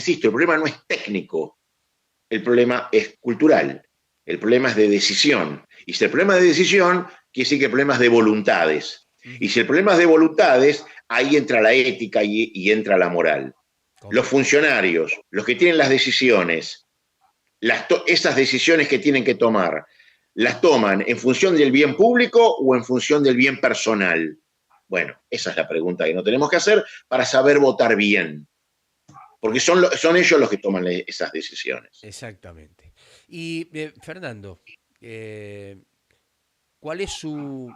insisto, el problema no es técnico, el problema es cultural, el problema es de decisión. Y si el problema es de decisión, quiere decir que el problema es de voluntades. Y si el problema es de voluntades, ahí entra la ética y entra la moral. Los funcionarios, los que tienen las decisiones, esas decisiones que tienen que tomar, ¿las toman en función del bien público o en función del bien personal? Bueno, esa es la pregunta que no tenemos que hacer para saber votar bien. Porque son ellos los que toman esas decisiones. Exactamente. Y Fernando, eh, ¿cuál es su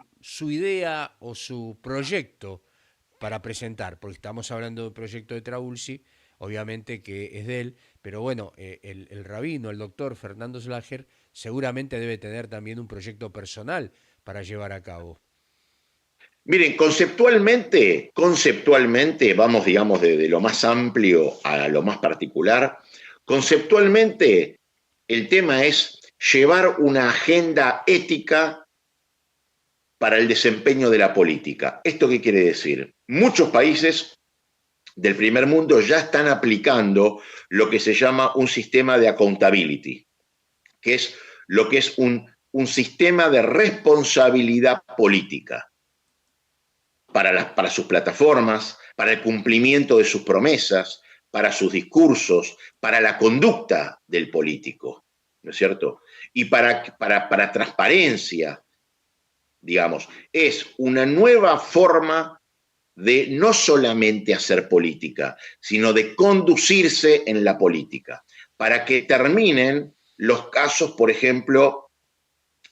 idea o su proyecto para presentar? Porque estamos hablando del proyecto de Traulsi, obviamente que es de él, pero bueno, el rabino, el doctor Fernando Slager, seguramente debe tener también un proyecto personal para llevar a cabo. Miren, conceptualmente, vamos, digamos, de lo más amplio a lo más particular. Conceptualmente, el tema es llevar una agenda ética para el desempeño de la política. ¿Esto qué quiere decir? Muchos países del primer mundo ya están aplicando lo que se llama un sistema de accountability, que es lo que es un sistema de responsabilidad política para sus plataformas, para el cumplimiento de sus promesas, para sus discursos, para la conducta del político, ¿no es cierto? Y para transparencia, digamos, es una nueva forma de no solamente hacer política, sino de conducirse en la política, para que terminen los casos, por ejemplo,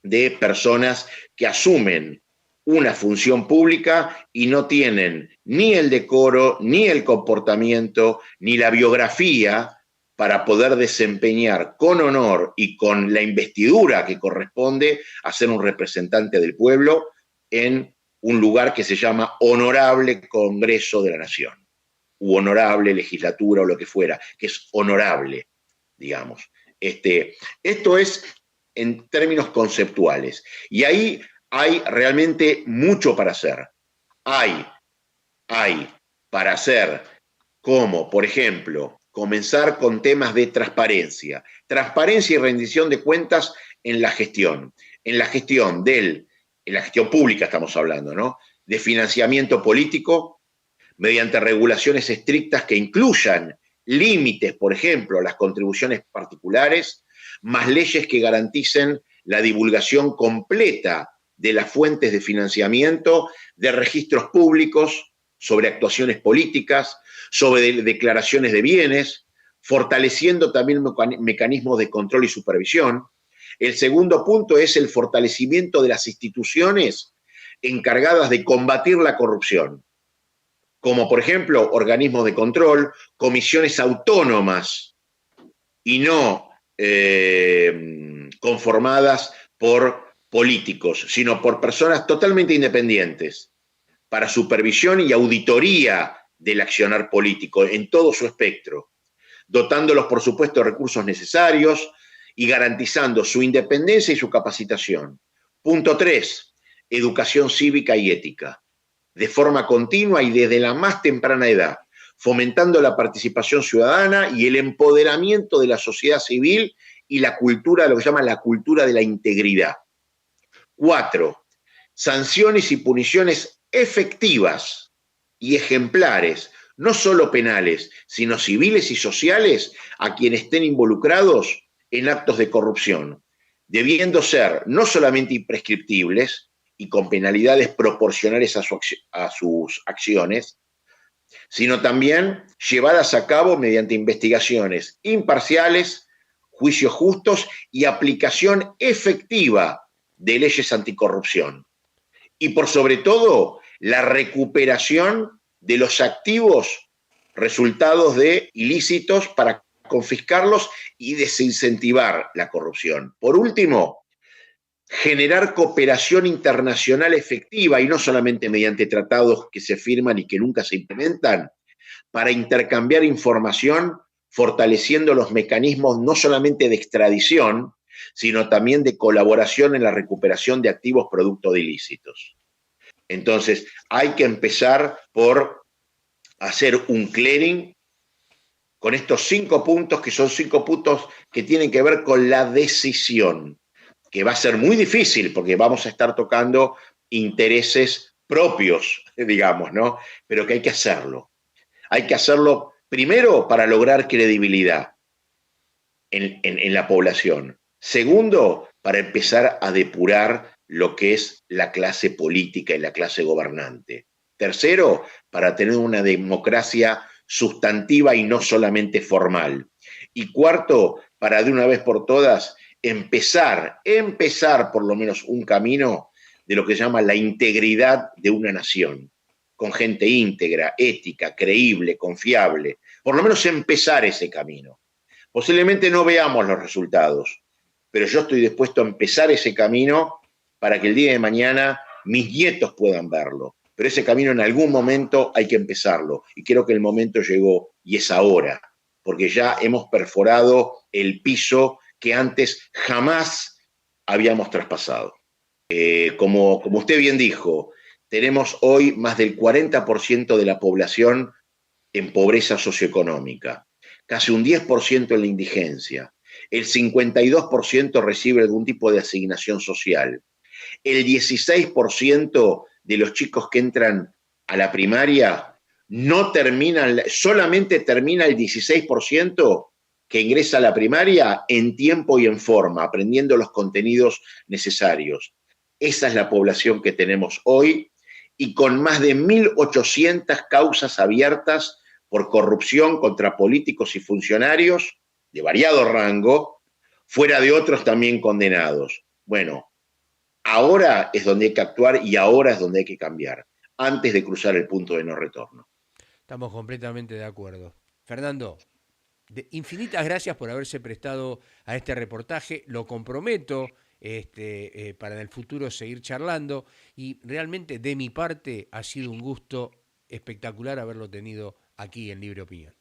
de personas que asumen una función pública y no tienen ni el decoro, ni el comportamiento, ni la biografía para poder desempeñar con honor y con la investidura que corresponde a ser un representante del pueblo en un lugar que se llama Honorable Congreso de la Nación, u Honorable Legislatura o lo que fuera, que es honorable, digamos. Esto es en términos conceptuales. Y ahí hay realmente mucho para hacer. Hay para hacer como, por ejemplo, comenzar con temas de transparencia. Transparencia y rendición de cuentas en la gestión. En la gestión en la gestión pública estamos hablando, ¿no? De financiamiento político, mediante regulaciones estrictas que incluyan límites, por ejemplo, a las contribuciones particulares, más leyes que garanticen la divulgación completa de las fuentes de financiamiento, de registros públicos sobre actuaciones políticas, sobre declaraciones de bienes, fortaleciendo también mecanismos de control y supervisión. El segundo punto es el fortalecimiento de las instituciones encargadas de combatir la corrupción, como por ejemplo organismos de control, comisiones autónomas y no conformadas por políticos, sino por personas totalmente independientes para supervisión y auditoría del accionar político en todo su espectro, dotándolos, por supuesto, de recursos necesarios y garantizando su independencia y su capacitación. Punto 3, educación cívica y ética, de forma continua y desde la más temprana edad, fomentando la participación ciudadana y el empoderamiento de la sociedad civil y la cultura, lo que se llama la cultura de la integridad. 4, sanciones y puniciones efectivas y ejemplares, no solo penales, sino civiles y sociales, a quienes estén involucrados en actos de corrupción, debiendo ser no solamente imprescriptibles y con penalidades proporcionales a sus acciones, sino también llevadas a cabo mediante investigaciones imparciales, juicios justos y aplicación efectiva de leyes anticorrupción. Y por sobre todo, la recuperación de los activos resultados de ilícitos para confiscarlos y desincentivar la corrupción. Por último, generar cooperación internacional efectiva y no solamente mediante tratados que se firman y que nunca se implementan, para intercambiar información, fortaleciendo los mecanismos no solamente de extradición, sino también de colaboración en la recuperación de activos producto de ilícitos. Entonces, hay que empezar por hacer un clearing con estos 5 puntos, que son 5 puntos que tienen que ver con la decisión, que va a ser muy difícil porque vamos a estar tocando intereses propios, digamos, ¿no? Pero que hay que hacerlo. Hay que hacerlo primero para lograr credibilidad en la población. Segundo, para empezar a depurar lo que es la clase política y la clase gobernante. Tercero, para tener una democracia sustantiva y no solamente formal. Y cuarto, para de una vez por todas empezar por lo menos un camino de lo que se llama la integridad de una nación, con gente íntegra, ética, creíble, confiable. Por lo menos empezar ese camino. Posiblemente no veamos los resultados, pero yo estoy dispuesto a empezar ese camino para que el día de mañana mis nietos puedan verlo. Pero ese camino en algún momento hay que empezarlo. Y creo que el momento llegó y es ahora, porque ya hemos perforado el piso que antes jamás habíamos traspasado. Como usted bien dijo, tenemos hoy más del 40% de la población en pobreza socioeconómica, casi un 10% en la indigencia, el 52% recibe algún tipo de asignación social, el 16% de los chicos que entran a la primaria no terminan, solamente termina el 16% que ingresa a la primaria en tiempo y en forma, aprendiendo los contenidos necesarios. Esa es la población que tenemos hoy y con más de 1.800 causas abiertas por corrupción contra políticos y funcionarios de variado rango, fuera de otros también condenados. Bueno, ahora es donde hay que actuar y ahora es donde hay que cambiar, antes de cruzar el punto de no retorno. Estamos completamente de acuerdo. Fernando, infinitas gracias por haberse prestado a este reportaje. Lo comprometo para en el futuro seguir charlando y realmente de mi parte ha sido un gusto espectacular haberlo tenido aquí en Libre Opinión.